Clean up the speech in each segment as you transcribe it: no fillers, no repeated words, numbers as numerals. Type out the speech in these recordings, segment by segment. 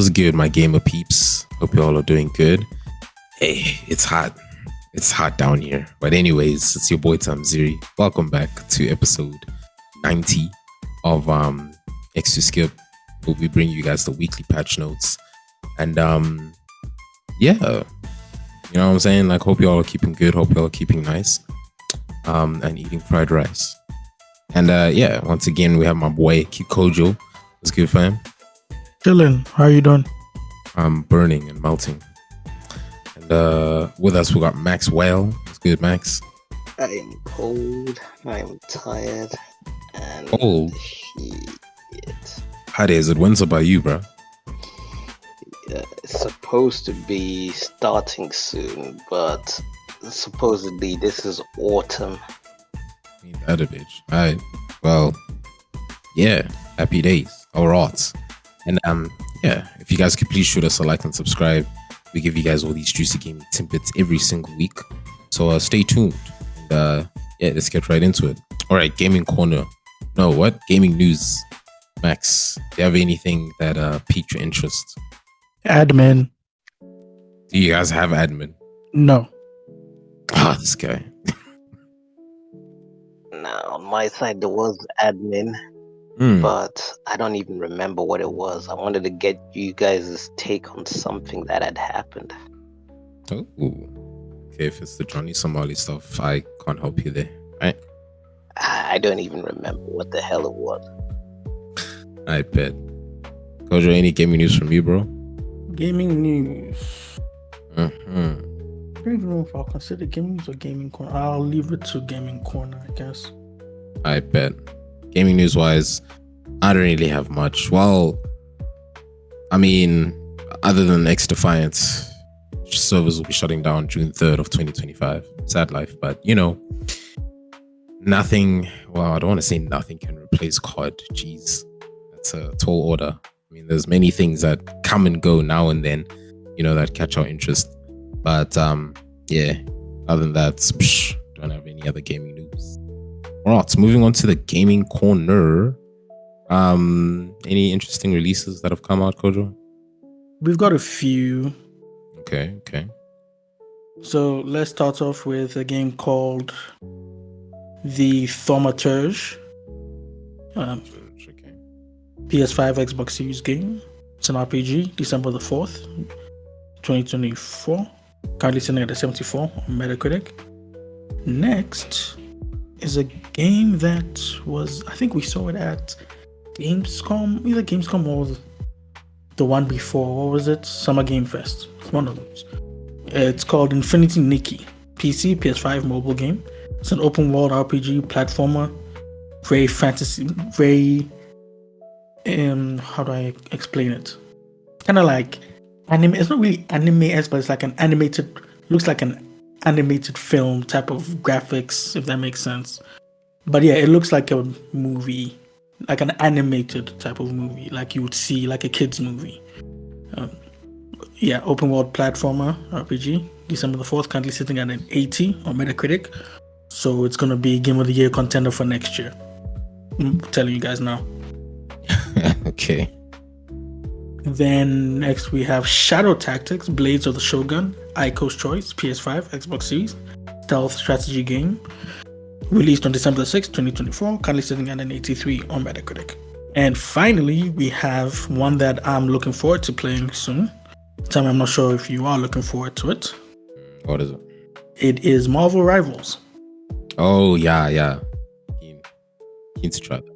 What's good, my gamer peeps? Hope you all are doing good. Hey, it's hot. It's hot down here. But anyways, it's your boy Tamziri. Welcome back to episode 90 of XDefiant, where we bring you guys the weekly patch notes. And yeah, you know what I'm saying? Like, hope you all are keeping good. Hope you all are keeping nice. And eating fried rice. And yeah, once again, we have my boy Kojo. What's good, fam? Chillin'. How are you doing? I'm burning and melting. And with us, we got Max Whale. What's good, Max? I am cold. I am tired. And Cold? shit. How is it? Winter by you, bro? Yeah, it's supposed to be starting soon, but supposedly this is autumn. Ain't that a bitch? Alright. Well, yeah. Happy days. Alright. And yeah, if you guys could please shoot us a like and subscribe. We give you guys all these juicy gaming tidbits every single week. So stay tuned. And yeah, let's get right into it. Alright, gaming corner. No, what? Gaming news. Max, do you have anything that piqued your interest? Admin. Do you guys have admin? No. Ah, this guy. Now, on my side, there was admin, but I don't even remember what it was. I wanted to get you guys' take on something that had happened. Oh, okay. If it's the Johnny Somali stuff, I can't help you there, right? I don't even remember what the hell it was. I bet. Kojo, any gaming news from you, bro? Gaming news. Mm-hmm. I don't even know if I'll consider gaming news or gaming corner. I'll leave it to gaming corner, I guess. I bet. Gaming news wise, I don't really have much. Well, I mean, other than XDefiant, servers will be shutting down June 3rd of 2025. Sad life, but you know, nothing. Well, I don't want to say nothing can replace COD. Jeez, that's a tall order. I mean, there's many things that come and go now and then, you know, that catch our interest. But yeah, other than that, don't have any other gaming news. All right, so moving on to the gaming corner. Any interesting releases that have come out, Kojo? We've got a few. Okay. So let's start off with a game called The Thaumaturge. Okay. PS5, Xbox Series game. It's an RPG, December the 4th, 2024. Currently sitting at a 74 on Metacritic. Next is a game that was, I think we saw it at Gamescom, either Gamescom or the one before. What was it? Summer Game Fest. It's one of those. It's called Infinity Nikki. PC, PS5 mobile game. It's an open world RPG platformer. Very fantasy, very how do I explain it? Kind of like anime. It's not really anime-esque, but it's like an animated, looks like an animated film type of graphics, if that makes sense. But yeah, it looks like a movie, like an animated type of movie, like you would see like a kid's movie. Yeah, open world platformer RPG, December the 4th, currently sitting at an 80 on Metacritic. So it's gonna be Game of the Year contender for next year. I'm telling you guys now. Okay. Then next we have Shadow Tactics, Blades of the Shogun, Aiko's Choice, PS5, Xbox Series, stealth strategy game. Released on December 6, 2024, currently sitting at an 83 on Metacritic. And finally, we have one that I'm looking forward to playing soon. Tell me, I'm not sure if you are looking forward to it. What is it? It is Marvel Rivals. Oh, yeah. Keen to try that.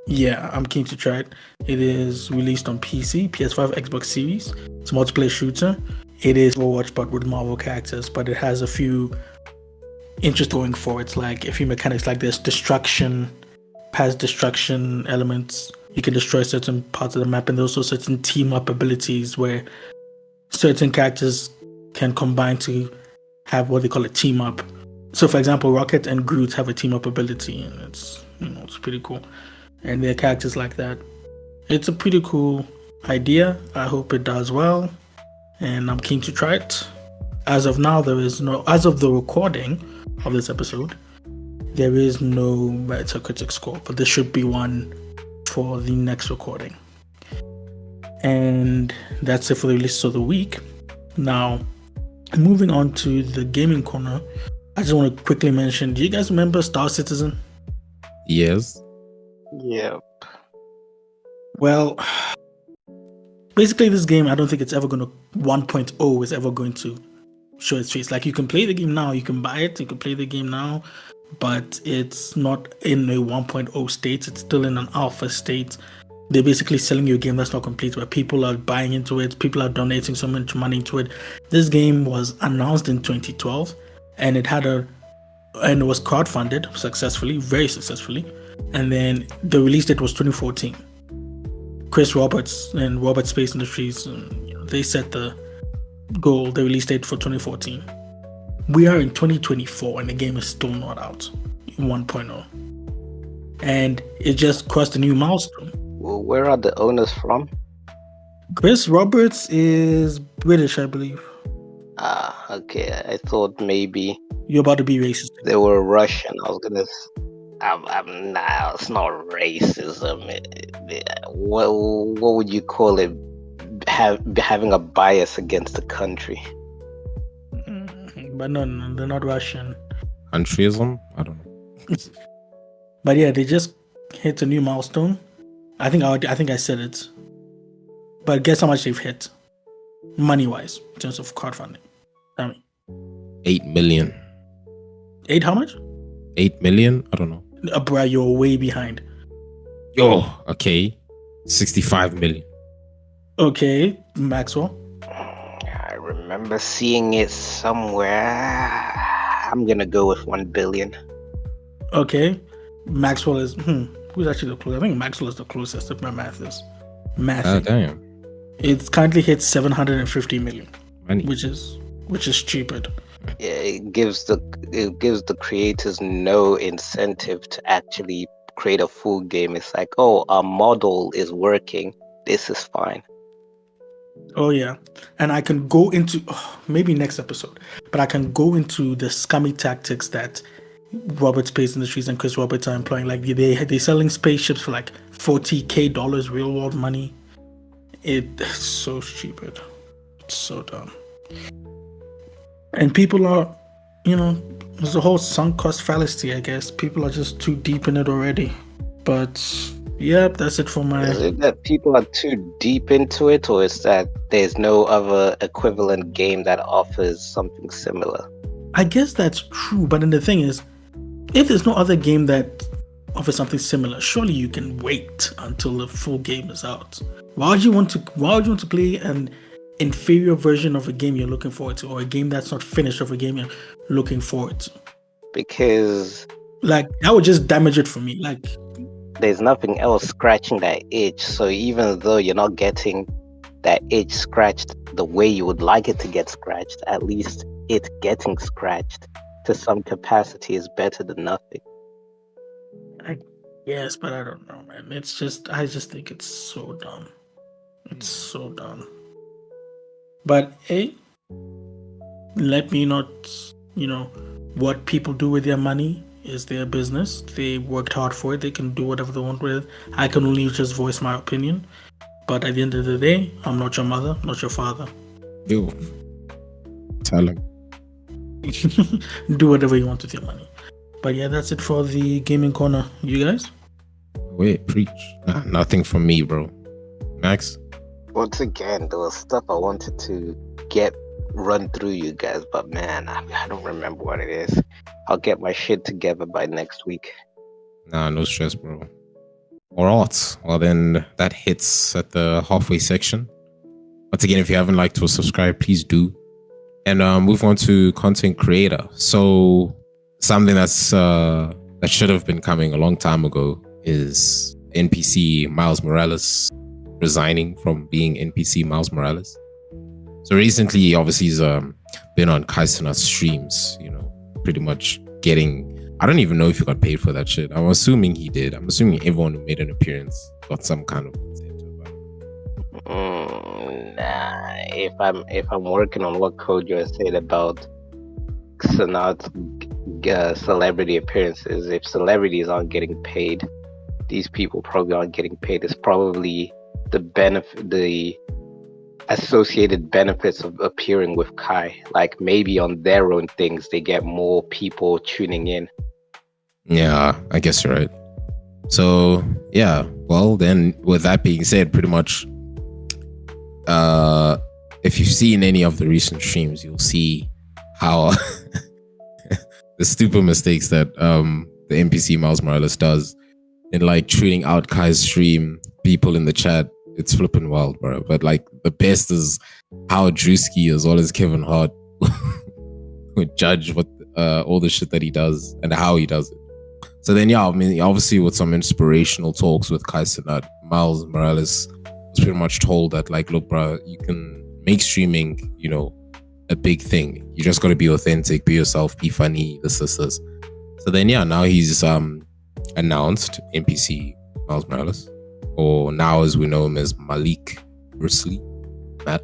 Yeah, I'm keen to try it. It is released on PC, PS5, Xbox Series. It's a multiplayer shooter. It is Overwatch, but with Marvel characters, but it has a few interest going for it. Like a few mechanics, like there's past destruction elements. You can destroy certain parts of the map, and there's also certain team up abilities where certain characters can combine to have what they call a team up. So for example, Rocket and Groot have a team up ability, and it's pretty cool. And there are characters like that. It's a pretty cool idea. I hope it does well, and I'm keen to try it. As of now, as of the recording of this episode, there is no Metacritic score, but there should be one for the next recording. And that's it for the list of the week. Now, moving on to the gaming corner, I just want to quickly mention, do you guys remember Star Citizen? Yes. Yep. Well, basically this game, I don't think it's ever going to, 1.0 is ever going to show its face. Like, you can play the game now, you can buy it, you can play the game now, but it's not in a 1.0 state. It's still in an alpha state. They're basically selling you a game that's not complete, where people are buying into it, people are donating so much money into it. This game was announced in 2012, and it was crowdfunded successfully, very successfully. And then the release date was 2014. Chris Roberts and Robert Space Industries, they set the goal, the release date for 2014. We are in 2024 and the game is still not out, 1.0. And it just crossed a new milestone. Well, where are the owners from? Chris Roberts is British, I believe. Ah, okay. I thought maybe You're about to be racist. they were Russian. I was gonna. Nah, it's not racism. What would you call it? Having a bias against the country. But no, they're not Russian. Countryism? I don't know. But yeah, they just hit a new milestone. I think I said it. But guess how much they've hit, money-wise, in terms of crowdfunding. Tell me. 8 million. 8 how much? 8 million? I don't know. Bruh, you're way behind. Yo, okay. 65 million. Okay, Maxwell. I remember seeing it somewhere. I'm gonna go with 1 billion. Okay, Maxwell is. Who's actually the closest? I think Maxwell is the closest if my math is. Damn. It's currently hit 750 million, Money. which is stupid. Yeah, it gives the creators no incentive to actually create a full game. It's like, oh, our model is working. This is fine. Oh yeah, and I can go into maybe next episode, but I can go into the scummy tactics that Robert Space Industries and Chris Roberts are employing. Like they're selling spaceships for like $40,000 real world money. It's so stupid. It's so dumb. And people are, there's a whole sunk cost fallacy, I guess. People are just too deep in it already. But yeah, that's it for my. Is it that people are too deep into it, or is that there's no other equivalent game that offers something similar? I guess that's true, but then the thing is, if there's no other game that offers something similar, surely you can wait until the full game is out. Why would you want to play an inferior version of a game you're looking forward to, or a game that's not finished of a game you're looking forward to? Because like that would just damage it for me. Like there's nothing else scratching that itch. So even though you're not getting that itch scratched the way you would like it to get scratched, at least it getting scratched to some capacity is better than nothing. Yes, but I don't know, man. I just think it's so dumb. It's so dumb. But hey, let me not, what people do with their money is their business. They worked hard for it. They can do whatever they want with it. I can only just voice my opinion. But at the end of the day, I'm not your mother, not your father. Yo, tell him. Do whatever you want with your money. But yeah, that's it for the gaming corner. You guys? Wait, preach. Nothing from me, bro. Max? Once again, there was stuff I wanted to run through you guys, but man, I don't remember what it is. I'll get my shit together by next week. Nah, no stress, bro. Alright, well then that hits at the halfway section. Once again, if you haven't liked or subscribed, please do. And move on to content creator. So something that's that should have been coming a long time ago is NPC Miles Morales resigning from being NPC Miles Morales. So recently, obviously, he's been on Cenat's streams, pretty much getting. I don't even know if he got paid for that shit. I'm assuming he did. I'm assuming everyone who made an appearance got some kind of incentive. Nah, if I'm working on what Kojo said about Cenat's celebrity appearances, if celebrities aren't getting paid, these people probably aren't getting paid. It's probably the associated benefits of appearing with Kai. Like maybe on their own things, they get more people tuning in. Yeah, I guess you're right. So yeah, well then, with that being said, pretty much, if you've seen any of the recent streams, you'll see how the stupid mistakes that the NPC Miles Morales does in like treating out Kai's stream, people in the chat. It's flipping wild, bro. But like the best is how Drewski as well as Kevin Hart would judge what all the shit that he does and how he does it. So then, yeah, I mean, obviously with some inspirational talks with Kai Cenat, Miles Morales was pretty much told that, like, look, bro, you can make streaming, you know, a big thing. You just got to be authentic, be yourself, be funny, this. So then, yeah, now he's announced NPC Miles Morales, or now as we know him as Malik Risley,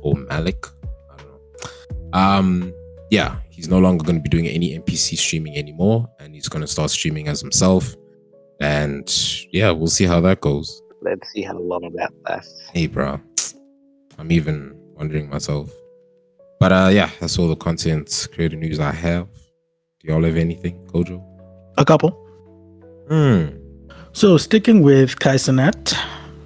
or Malik. I don't know. Yeah, he's no longer going to be doing any NPC streaming anymore, and he's going to start streaming as himself. And yeah, we'll see how that goes. Let's see how long that lasts. Hey, bro, I'm even wondering myself. But yeah, that's all the content creator news I have. Do y'all have anything, Kojo? A couple. So sticking with Kai Cenat,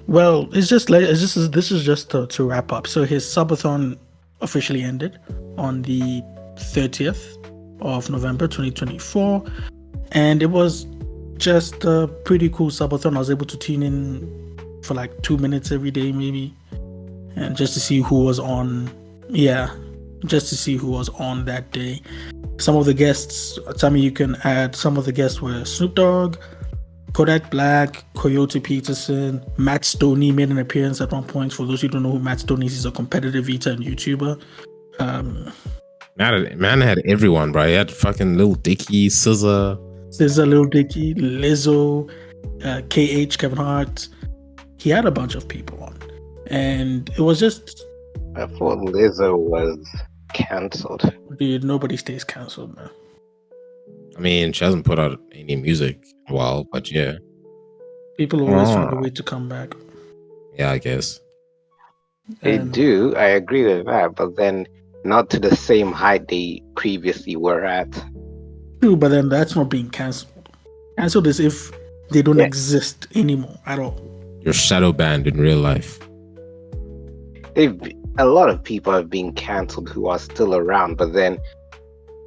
well, this is just to wrap up. So his Subathon officially ended on the 30th of November 2024, and it was just a pretty cool Subathon. I was able to tune in for like 2 minutes every day maybe, and just to see who was on. Just to see who was on that day. Some of the guests, Tammy, you can add, some of the guests were Snoop Dogg, Kodak Black, Coyote Peterson, Matt Stoney made an appearance at one point. For those who don't know who Matt Stoney is, he's a competitive eater and YouTuber. Man had everyone, bro. He had fucking Lil Dicky, SZA, Lil Dicky, Lizzo, KH, Kevin Hart. He had a bunch of people on, and it was just. I thought Lizzo was cancelled. Dude, nobody stays cancelled, man. I mean, she hasn't put out any music in a while, but yeah. People always find a way to come back. Yeah, I guess. They do, I agree with that, but then not to the same height they previously were at. True, but then that's not being cancelled. Cancelled is if they don't exist anymore at all. You're shadow banned in real life. A lot of people have been cancelled who are still around, but then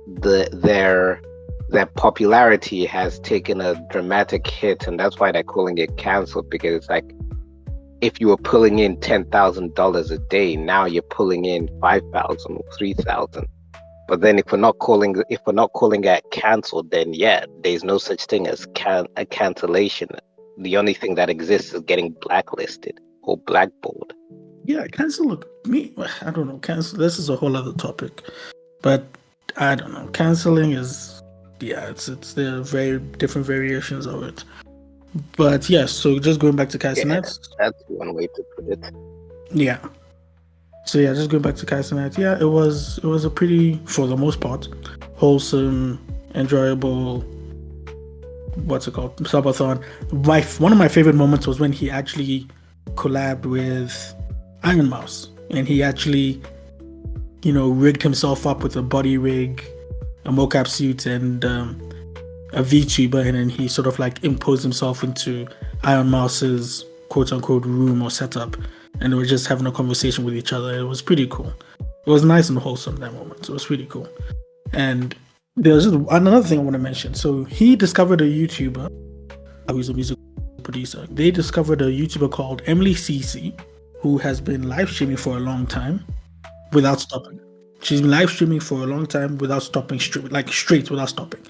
their popularity has taken a dramatic hit, and that's why they're calling it cancelled, because it's like if you were pulling in $10,000 a day, now you're pulling in 5,000 or 3,000. But then if we're not calling that cancelled, then yeah, there's no such thing as a cancellation. The only thing that exists is getting blacklisted or blackballed. Yeah, cancel. Look, I don't know. Cancel. This is a whole other topic, but I don't know. Canceling is, it's there are very different variations of it. But yes, so just going back to Kai Cenat. That's one way to put it. Yeah. So yeah, just going back to Kai Cenat. Yeah, it was a pretty, for the most part, wholesome, enjoyable. What's it called? Subathon. One of my favorite moments was when he actually collabed with Iron Mouse, and he actually, rigged himself up with a body rig, a mocap suit, and a VTuber, and then he sort of like imposed himself into Iron Mouse's quote unquote room or setup, and they were just having a conversation with each other. It was pretty cool. It was nice and wholesome, that moment. It was pretty cool. And there's just another thing I want to mention. So he discovered a YouTuber who's a music producer. They discovered a YouTuber called Emily CC, who has been live streaming for a long time without stopping. She's been live streaming for a long time without stopping, straight without stopping.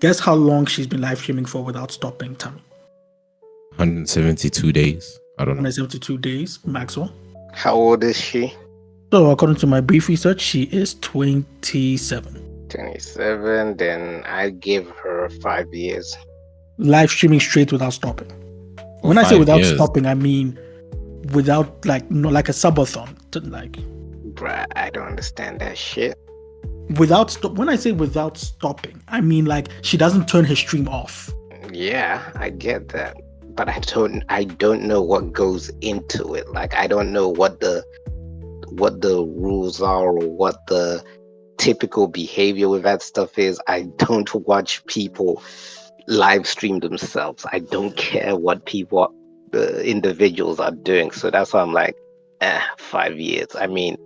Guess how long she's been live streaming for without stopping, Tammy? 172 days. I don't know. 172 days, Maxwell. How old is she? So according to my brief research, she is 27. 27, then I give her 5 years. Live streaming straight without stopping. When I say without stopping, I mean without like a subathon, like. Bruh, I don't understand that shit. When I say without stopping, I mean like she doesn't turn her stream off. Yeah, I get that, but I don't know what goes into it. Like, I don't know what the rules are or what the typical behavior with that stuff is. I don't watch people live stream themselves. I don't care what people, individuals are doing. So that's why I'm like, 5 years. I mean,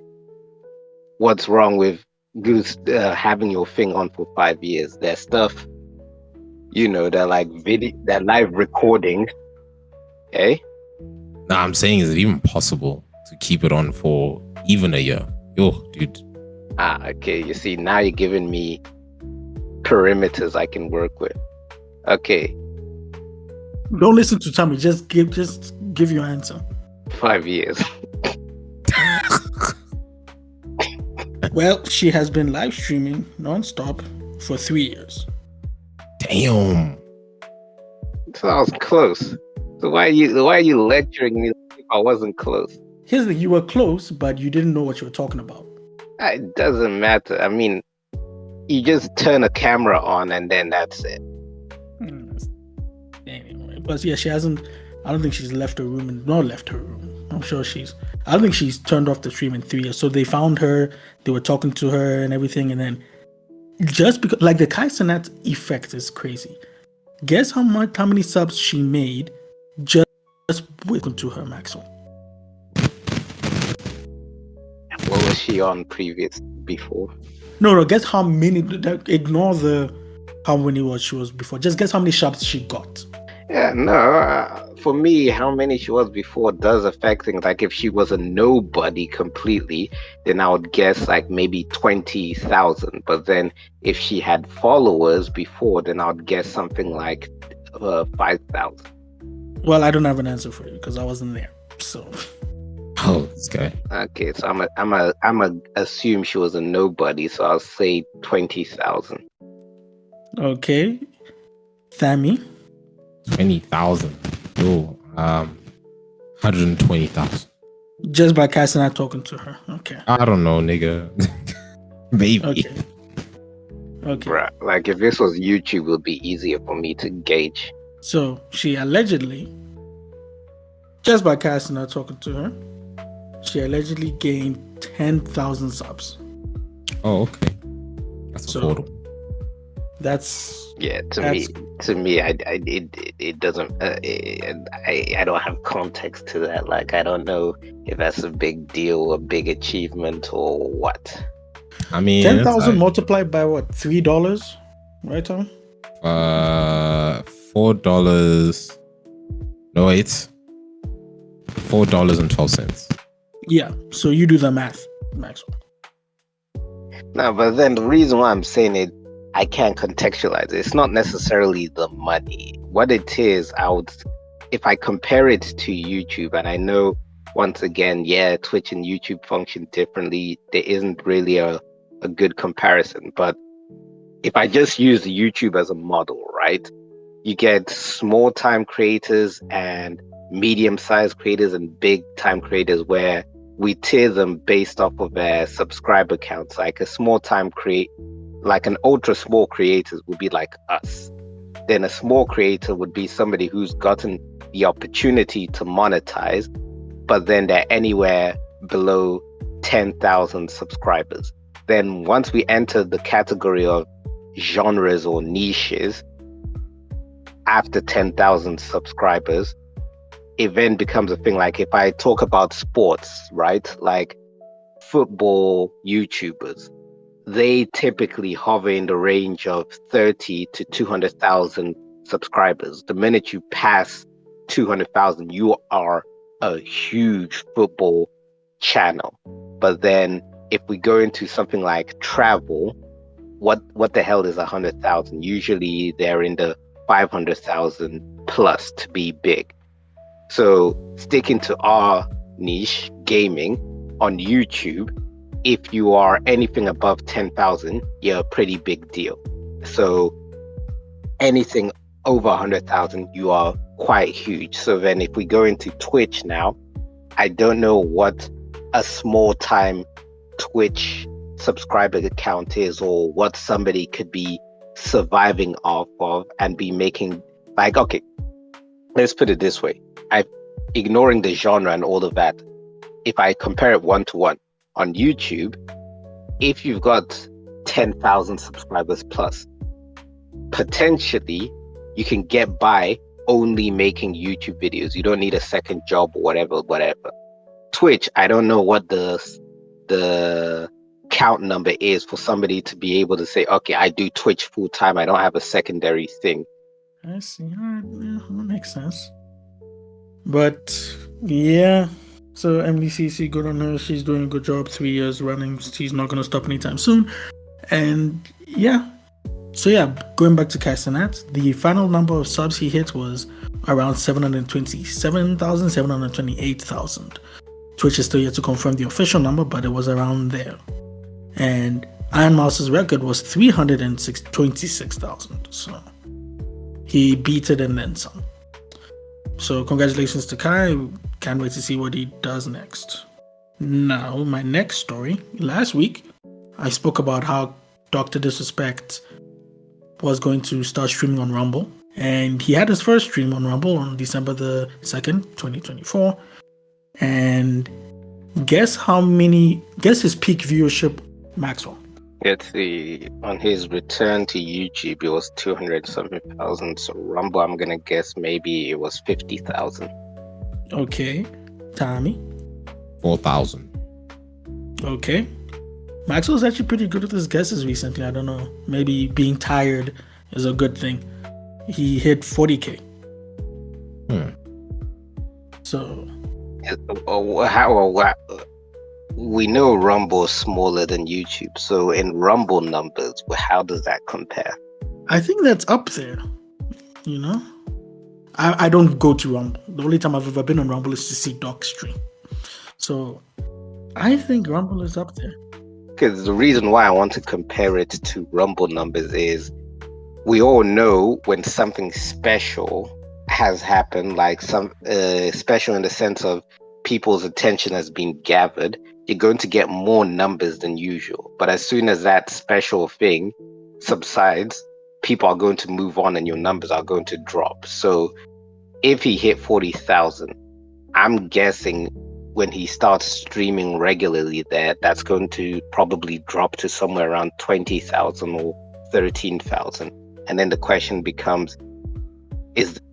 what's wrong with having your thing on for 5 years? There's stuff, they're like they're live recordings. Okay. Nah, I'm saying, is it even possible to keep it on for even a year? Yo, dude. Okay. You see, now you're giving me perimeters I can work with. Okay. Don't listen to Tommy. Just give your answer. 5 years. Well, she has been live streaming non-stop for 3 years. Damn. So I was close. So why are you lecturing me if I wasn't close? Here's the, you were close, but you didn't know what you were talking about. It doesn't matter. I mean, you just turn a camera on and then that's it. Anyway, but yeah, she hasn't. I don't think she's left her room and not left her room. I'm sure I don't think she's turned off the stream in 3 years. So they found her, they were talking to her and everything, and then just because, like, the Cenat effect is crazy. Guess how many subs she made just waiting to her maximum. What was she on before? No, guess how many. Ignore how many she was before. Just guess how many subs she got. Yeah, no. For me, how many she was before does affect things. Like, if she was a nobody completely, then I would guess like maybe 20,000. But then if she had followers before, then I would guess something like 5,000. Well, I don't have an answer for you because I wasn't there. So. Oh, this guy. Okay, so I'm assume she was a nobody, so I'll say 20,000. Okay, Thami. 20,000. Oh, 120,000. Just by casting out talking to her. Okay. I don't know, nigga. Maybe. Okay. Right. Like, if this was YouTube, it would be easier for me to gauge. So she allegedly, just by casting out talking to her, she allegedly gained 10,000 subs. Oh, okay. That's affordable. That's to me, it doesn't. I don't have context to that. Like, I don't know if that's a big deal, a big achievement, or what. I mean, 10,000 multiplied by what? $3, right, Tom? $4. No, it's $4.12. Yeah. So you do the math, Maxwell. No, but then the reason why I'm saying it, I can't contextualize it. It's not necessarily the money. What it is, if I compare it to YouTube, and I know, once again, Twitch and YouTube function differently. There isn't really a good comparison. But if I just use YouTube as a model, right? You get small time creators and medium-sized creators and big-time creators, where we tier them based off of their subscriber counts. Like a small-time like an ultra small creator would be like us. Then a small creator would be somebody who's gotten the opportunity to monetize, but then they're anywhere below 10,000 subscribers. Then once we enter the category of genres or niches, after 10,000 subscribers, it then becomes a thing. Like, if I talk about sports, right? Like football YouTubers, they typically hover in the range of 30 to 200,000 subscribers. The minute you pass 200,000, you are a huge football channel. But then if we go into something like travel, what the hell is 100,000? Usually they're in the 500,000 plus to be big. So sticking to our niche, gaming, on YouTube, if you are anything above 10,000, you're a pretty big deal. So anything over 100,000, you are quite huge. So then if we go into Twitch now, I don't know what a small time Twitch subscriber account is, or what somebody could be surviving off of and be making, like, okay, let's put it this way. Ignoring the genre and all of that, if I compare it 1-to-1 on YouTube, if you've got 10,000 subscribers plus, potentially you can get by only making YouTube videos. You don't need a second job or whatever. Twitch, I don't know what the count number is for somebody to be able to say, okay, I do Twitch full time. I don't have a secondary thing. I see. All right. Yeah, that makes sense. But yeah, so MDCC, good on her. She's doing a good job. 3 years running. She's not going to stop anytime soon. And yeah. So yeah, going back to Cenat, the final number of subs he hit was around 727,000, 728,000. Twitch is still yet to confirm the official number, but it was around there. And Iron Mouse's record was 326,000. So he beat it and then some. So congratulations to Kai. Can't wait to see what he does next. Now, my next story. Last week, I spoke about how Dr. Disrespect was going to start streaming on Rumble. And he had his first stream on Rumble on December the 2nd, 2024. And guess his peak viewership, Maxwell? Let's see. On his return to YouTube, it was 200-something thousand. So Rumble, I'm gonna guess maybe it was 50,000. Okay. Tommy? 4,000. Okay. Maxwell's actually pretty good with his guesses recently. I don't know. Maybe being tired is a good thing. He hit 40K. So. We know Rumble is smaller than YouTube. So in Rumble numbers, how does that compare? I think that's up there. You know? I don't go to Rumble. The only time I've ever been on Rumble is to see Doc stream. So I think Rumble is up there. Because the reason why I want to compare it to Rumble numbers is we all know when something special has happened, like some special in the sense of people's attention has been gathered, you're going to get more numbers than usual. But as soon as that special thing subsides, people are going to move on and your numbers are going to drop. So if he hit 40,000, I'm guessing when he starts streaming regularly that's going to probably drop to somewhere around 20,000 or 13,000. And then the question becomes,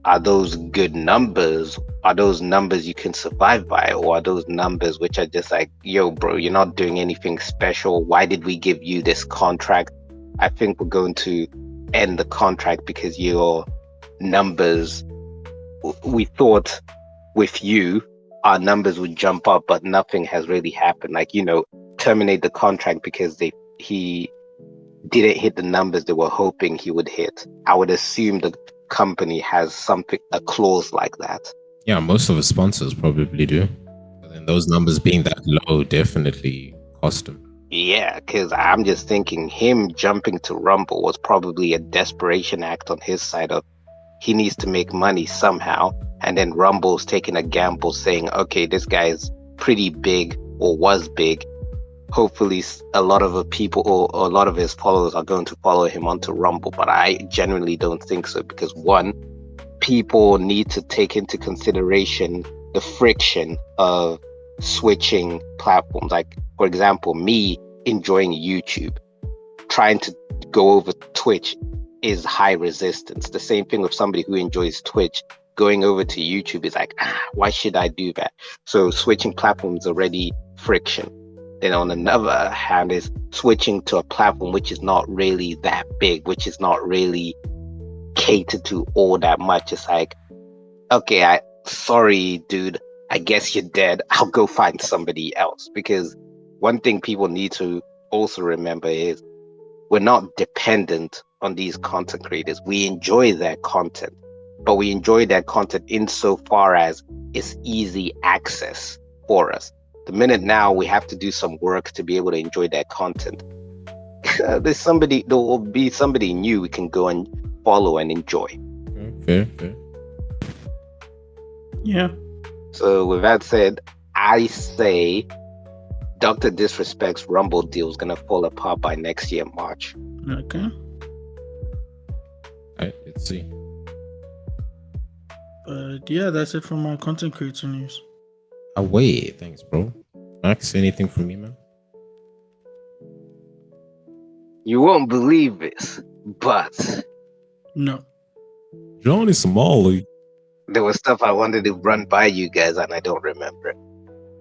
are those good numbers? Are those numbers you can survive by? Or are those numbers which are just like, yo, bro, you're not doing anything special. Why did we give you this contract? I think we're going to end the contract because your numbers, we thought with you, our numbers would jump up, but nothing has really happened. Like, terminate the contract because he didn't hit the numbers they were hoping he would hit. I would assume the company has a clause like that. Yeah, most of the sponsors probably do. And those numbers being that low definitely cost him. Yeah, because I'm just thinking him jumping to Rumble was probably a desperation act on his side of he needs to make money somehow. And then Rumble's taking a gamble saying, okay, this guy is pretty big or was big. Hopefully a lot of the people or a lot of his followers are going to follow him onto Rumble. But I genuinely don't think so, because one, people need to take into consideration the friction of switching platforms. Like, for example, me enjoying YouTube, trying to go over Twitch is high resistance. The same thing with somebody who enjoys Twitch, going over to YouTube is like, why should I do that? So switching platforms already friction. Then on another hand is switching to a platform which is not really that big, which is not really catered to all that much. It's like, okay, sorry, dude, I guess you're dead. I'll go find somebody else. Because one thing people need to also remember is we're not dependent on these content creators. We enjoy their content, but we enjoy their content insofar as it's easy access for us. The minute now we have to do some work to be able to enjoy their content, there will be somebody new we can go and follow and enjoy. Fair. Yeah. So with that said, I say Dr. Disrespect's Rumble deal is gonna fall apart by next year, March. Okay. Alright, let's see. But yeah, that's it for my content creator news. Away. Thanks, bro. Max, anything from me, man? You won't believe this, but No. Johnny Somali. there was stuff I wanted to run by you guys and I don't remember it.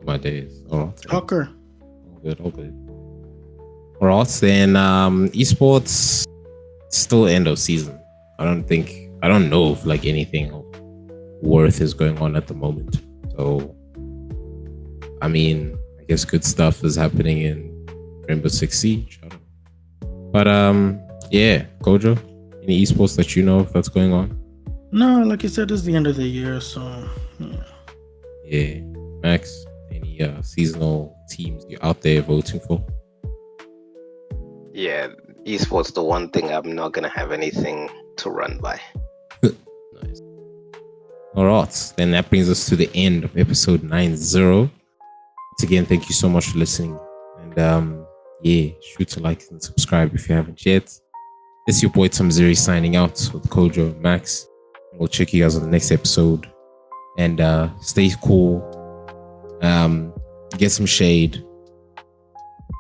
My days. All right. Tucker. All good. All good. All right. Then, esports still end of season. I don't know if like anything of worth is going on at the moment. So, I mean, I guess good stuff is happening in Rainbow Six Siege. I don't know. But yeah, Kojo, any esports that you know of that's going on? No, like you said, it's the end of the year, so yeah. Yeah, Max, any seasonal teams you're out there voting for? Yeah, esports the one thing I'm not gonna have anything to run by. Nice. All right, then that brings us to the end of episode 90. Once again, thank you so much for listening, and yeah, shoot to like and subscribe if you haven't yet. It's your boy Tamziri signing out with Kojo and Max. We'll check you guys on the next episode, and stay cool. Get some shade,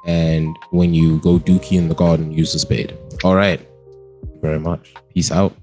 and when you go dookie in the garden, use the spade. All right, thank you very much. Peace out.